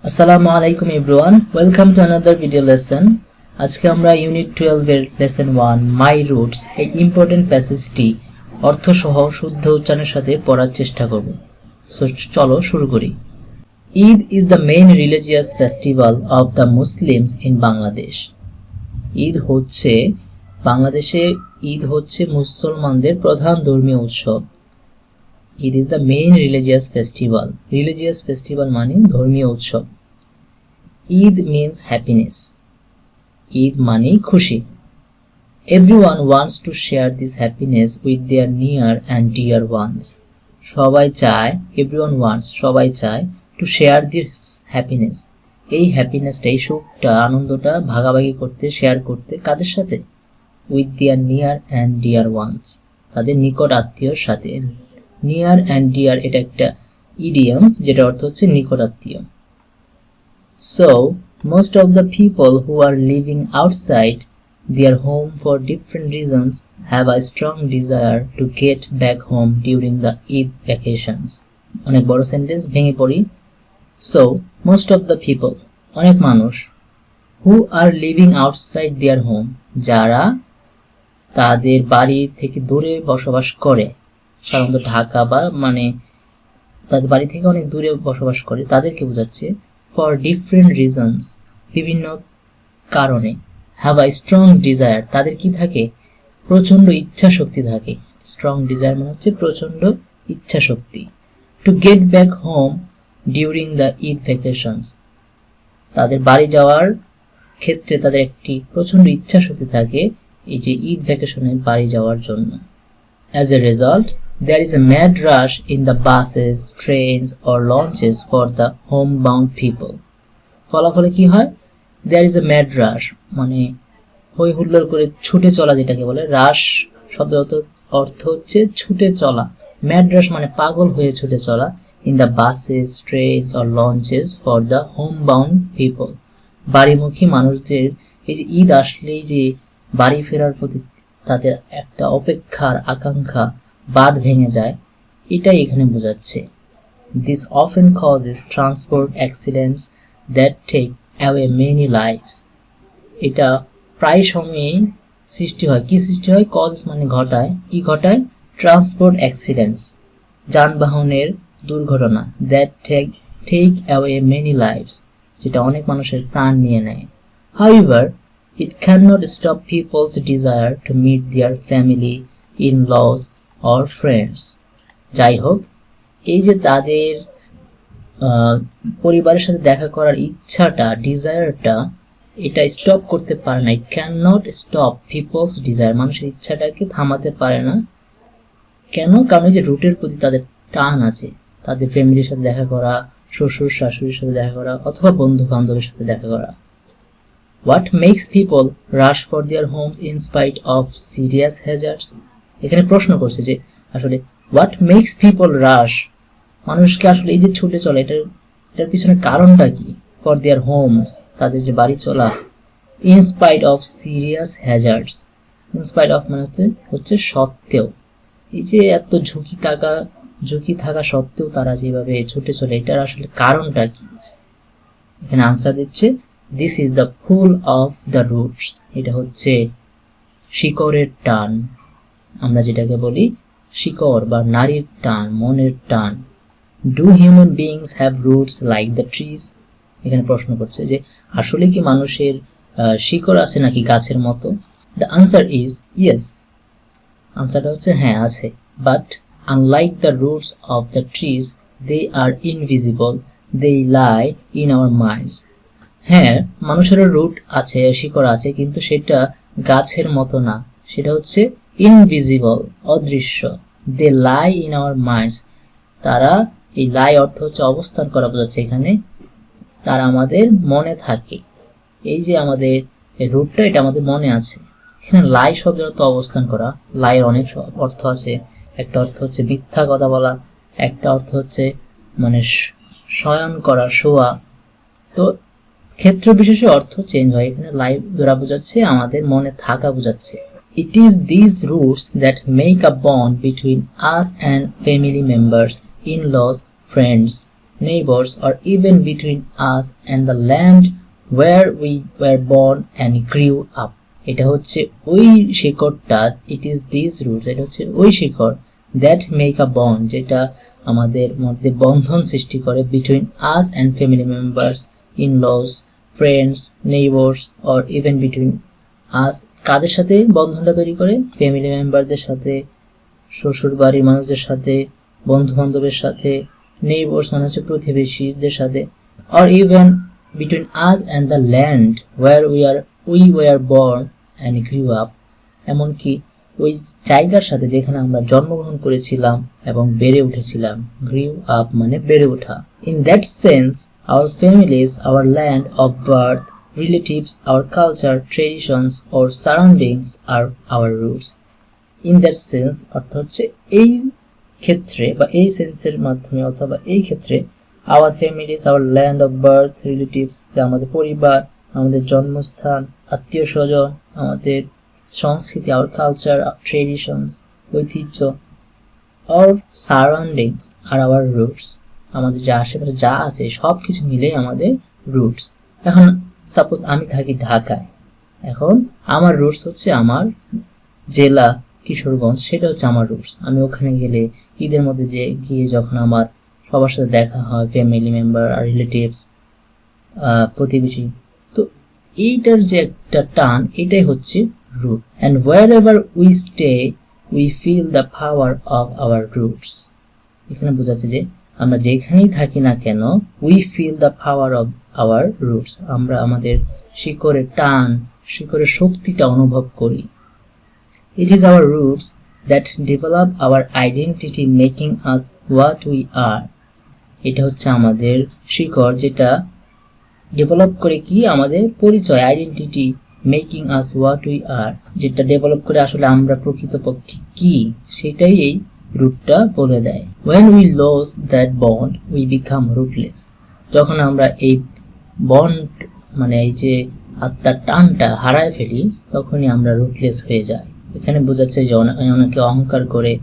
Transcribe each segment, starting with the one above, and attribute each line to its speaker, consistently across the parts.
Speaker 1: আসসালামু আলাইকুম everyone, welcome to another video lesson. আজকে আমরা ইউনিট 12 এর লেসন 1 মাই রুটস এই ইম্পর্টেন্ট প্যাসেজটি অর্থসহ শুদ্ধ উচ্চারণের সাথে পড়ার চেষ্টা করব। সো চলো শুরু করি। Eid is the main religious festival of the Muslims in Bangladesh. বাংলাদেশে ঈদ হচ্ছে মুসলমানদের প্রধান ধর্মীয় উৎসব। It is the main religious festival. Religious festival মানে ধর্মীয় উৎসব। Eid means happiness. Eid মানে খুশি। Everyone wants to share this happiness with their near and dear ones. everyone wants, সবাই চায় to share this happiness. এই হ্যাপিনেসটা, এই সুখটা, আনন্দটা ভাগাভাগি করতে, শেয়ার করতে কাদের সাথে? With their near and dear ones. তাদের নিকট আত্মীয়র সাথে। নিয়ার অ্যান্ড ডিয়ার এটা একটা ইডিয়ামস যেটা অর্থ হচ্ছে নিকট আত্মীয়। So most of the people who are living outside their home for different reasons have a strong desire to get back home during the Eid vacations. অনেক বড় সেন্টেন্স, ভেঙে পড়ি। So most of the people, অনেক মানুষ, who are living outside their home, যারা তাদের বাড়ি থেকে দূরে বসবাস করে, সাধারণত ঢাকা বা মানে তাদের বাড়ি থেকে অনেক দূরে বসবাস করে, তাদেরকে বোঝাচ্ছে। ফর ডিফারেন্ট রিজনস, বিভিন্ন কারণে। হ্যাভ আ স্ট্রং ডিজায়ার, তাদের কি থাকে? প্রচন্ড ইচ্ছা শক্তি থাকে। স্ট্রং ডিজায়ার মানে হচ্ছে প্রচন্ড ইচ্ছা শক্তি। To get back home during the Eid vacations, তাদের বাড়ি যাওয়ার ক্ষেত্রে তাদের একটি প্রচন্ড ইচ্ছা শক্তি থাকে এই যে ঈদ ভ্যাকেশনে বাড়ি যাওয়ার জন্য। As a result, there is a mad rush in the buses, trains or launches for the homebound people. ফলাফলে কি হয়? There is a mad rush, মানে হই হুল্লোড় করে ছুটে চলা, যেটাকে বলে। রাশ শব্দের অর্থ হচ্ছে ছুটে চলা। ম্যাড রাশ মানে পাগল হয়ে ছুটে চলা। In the buses, trains or launches for the homebound people. বাড়িমুখী মানুষদের এই যে ঈদ আসলেই যে বাড়ি ফেরার প্রতি তাদের একটা অপেক্ষার আকাঙ্ক্ষা, বাঁধ ভেঙে যায়, এটাই এখানে বোঝাচ্ছে। This often causes transport accidents that take away many lives. এটা প্রায় সময়ই সৃষ্টি হয়। কি সৃষ্টি হয়? causes মানে ঘটায়। কি ঘটায়? ট্রান্সপোর্ট অ্যাক্সিডেন্টস, যানবাহনের দুর্ঘটনা। that take away many lives, যেটা অনেক মানুষের প্রাণ নিয়ে নেয়। However, it cannot stop people's desire to meet their family, in-laws or friends. যাই হোক, এই যে তাদের পরিবারের সাথে দেখা করার ইচ্ছাটা, ডিজায়ারটা, এটা স্টপ করতে পারে না। It cannot stop people's desire, মানুষের ইচ্ছাটাকে থামাতে পারে না। কেন? কারণ এই যে রুটের প্রতি তাদের টান আছে, তাদের ফ্যামিলির সাথে দেখা করা, শ্বশুর শাশুড়ির সাথে দেখা করা অথবা বন্ধু বান্ধবের সাথে দেখা করা। What makes people rush for their homes in spite of serious hazards? এখানে প্রশ্ন করছে যে আসলে what makes people rush, মানুষকে আসলে এই যে ছুটে চলে, এটার পিছনে কারণটা কি? for their homes, তাদের যে বাড়ি চলা। in spite of serious hazards, in spite of মানে হচ্ছে সত্ত্বেও, এই যে এত ঝুঁকি থাকা সত্ত্বেও তারা যেভাবে ছুটে চলে, এটার আসলে কারণটা কি? এখানে আনসার দিচ্ছে This is the pull of the roots. এটা হচ্ছে শিকড়ের টান, আমরা যেটাকে বলি শিকড় বা নারীর টান, মনের টান। Do human beings have roots like the trees? এখানে প্রশ্ন করছে যে আসলে কি মানুষের শিকড় আছে নাকি গাছের মতো? The answer is yes. আনসারটা হচ্ছে হ্যাঁ, আছে। But unlike the roots of the trees, they are invisible. They lie in our minds. হ্যাঁ, মানুষেরও রুট আছে, শিকড় আছে, কিন্তু সেটা গাছের মতো না। সেটা হচ্ছে ইনভিজিবল, অদৃশ্য। দে লাই ইন আওয়ার মাইন্ডস, তারা, এই লাই অর্থ হচ্ছে অবস্থান করা বোঝাচ্ছে এখানে, তারা আমাদের মনে থাকে। এই যে আমাদের রুটটা, এটা আমাদের মনে আছে। এখানে লাই শব্দের অর্থ অবস্থান করা। লাইয়ের অনেক অর্থ আছে। একটা অর্থ হচ্ছে মিথ্যা কথা বলা, একটা অর্থ হচ্ছে মানে শয়ন করা, শোয়া। তো ক্ষেত্র বিশেষে অর্থ চেঞ্জ হয়। এখানে লাইভ দ্বারা বোঝাচ্ছে আমাদের মনে থাকা বোঝাচ্ছে। It is these roots that make a bond between us and family members, in-laws, friends. neighbors, or even between us and the land where we were born and grew up. এটা হচ্ছে ওই শিকড়টা, it is these roots, এটা হচ্ছে ওই শিকড় that make a bond, যেটা আমাদের মধ্যে বন্ধন সৃষ্টি করে between us and family members, in-laws, friends, neighbors, or even between us. কাদের সাথে বন্ধনটা তৈরি করে? ফ্যামিলি মেম্বারদের সাথে, শ্বশুর বাড়ির মানুষদের সাথে, বন্ধু বান্ধবের সাথে, নেইবার্স মানে হচ্ছে প্রতিবেশীদের সাথে, or even between us and the land where we were born and grew up, এমনকি ওই জায়গার সাথে যেখানে আমরা জন্মগ্রহণ করেছিলাম এবং বেড়ে উঠেছিলাম। grew up মানে বেড়ে ওঠা। In that sense, our families, our land of birth, relatives, our culture, traditions, or surroundings are our roots. In that sense অর্থ হচ্ছে এই ক্ষেত্রে বা এই সেন্সের মাধ্যমে অথবা এই ক্ষেত্রে our families, our land of birth, relatives, যা আমাদের পরিবার, আমাদের জন্মস্থান, আত্মীয় স্বজন, আমাদের সংস্কৃতি, our culture, our traditions, ঐতিহ্য, or surroundings are our roots. আমাদের যা আশেপাশে যা আছে সবকিছু মিলেই আমাদের রুটস। এখন সাপোজ আমি থাকি ঢাকায়, এখন আমার রুটস হচ্ছে আমার জেলা কিশোরগঞ্জ, সেটা হচ্ছে আমার রুটস। আমি ওখানে গেলে ঈদের মধ্যে গিয়ে যখন আমার সবার সাথে দেখা হয়, ফ্যামিলি মেম্বার আর রিলেটিভস, প্রতিবেশী, তো এইটার যে একটা টান, এটাই হচ্ছে root. And wherever we stay we feel the power of our roots. এখানে বোঝাচ্ছে যে আমরা যেখানেই থাকি না কেন, we feel the power of our roots, আমরা আমাদের শিকড়ের টান, শিকড়ের শক্তিটা অনুভব করি। It is our roots that develop our identity, making us what we are. এটা হচ্ছে আমাদের শিকড় যেটা ডেভেলপ করে কি আমাদের পরিচয়, identity, making us what we are, যেটা ডেভেলপ করে আসলে আমরা প্রকৃতপক্ষে কি সেটাই এই রুটটা বলে দেয়। When we lose that bond, we become rootless. যখন আমরা এই বন্ড মানে এই যে আত্মার টানটা হারায় ফেলি, তখনই আমরা রুটলেস হয়ে যাই। এখানে বোঝাচ্ছে যে অনেকে অহংকার করে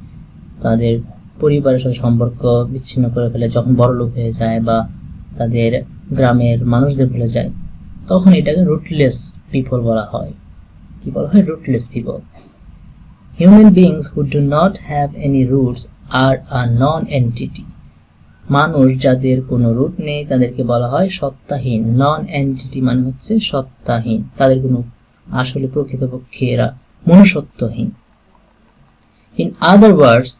Speaker 1: তাদের পরিবারের সাথে সম্পর্ক বিচ্ছিন্ন করে ফেলে, যখন বড়লোক হয়ে যায় বা তাদের গ্রামের মানুষদের ভুলে যায়, তখন এটাকে রুটলেস পিপল বলা হয়। কি বলা হয়? Rootless people. Human beings who do not have any roots are a non entity. মানুষ যাদের কোনো রুট নেই তাদেরকে বলা হয় সত্তাহীন। নন এন্টিটি মানে হচ্ছে সত্তাহীন, তাদের কোনো আসলে প্রকৃতপক্ষে এরা মনুষ্যত্বহীন। ইন আদার ওয়ার্ডস,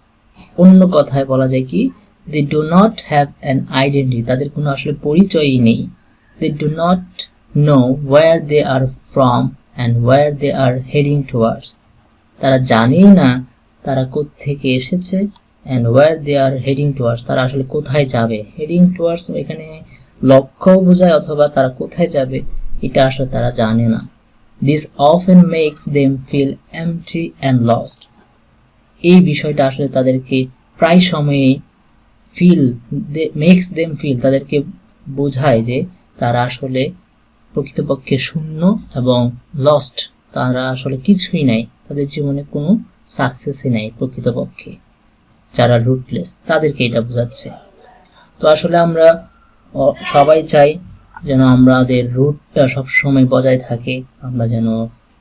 Speaker 1: অন্য কথায় বলা যায় কি, they do not have an identity, তাদের কোনো আসলে পরিচয়ই নেই। They do not know where they are from and where they are heading towards, তারা জানেই না তারা কোত্থেকে এসেছে, and where they are heading towards, তারা আসলে কোথায় যাবে। হেডিং টুয়ার্ডস এখানে লক্ষ্য বোঝায় অথবা তারা কোথায় যাবে এটা আসলে তারা জানে না। This often makes them feel empty and lost. এই বিষয়টা আসলে তাদেরকে প্রায় সময়ে makes them feel, তাদেরকে বোঝায় যে তারা আসলে প্রকৃতপক্ষে শূন্য এবং লস্ট, তারা আসলে কিছুই নাই, তাদের জীবনে কোনো সাকসেসই নাই প্রকৃতপক্ষে। যারা রুটলেস তাদেরকে এটা বোঝাচ্ছে। তো আসলে আমরা সবাই চাই যেন আমাদের রুটটা সবসময় বজায় থাকে, আমরা যেন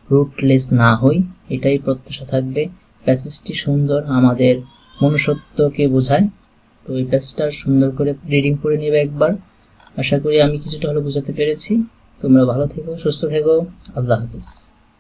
Speaker 1: রুটলেস না হই, এটাই প্রত্যাশা থাকবে। প্যাসেজটি সুন্দর, আমাদের মনুষ্যত্বকে বোঝায়। তো এই প্যাসেজটা সুন্দর করে রিডিং করে নেবে একবার। আশা করি আমি কিছুটা হলে বোঝাতে পেরেছি। তোমরা ভালো থেকো, সুস্থ থেকো। আল্লাহ হাফিজ।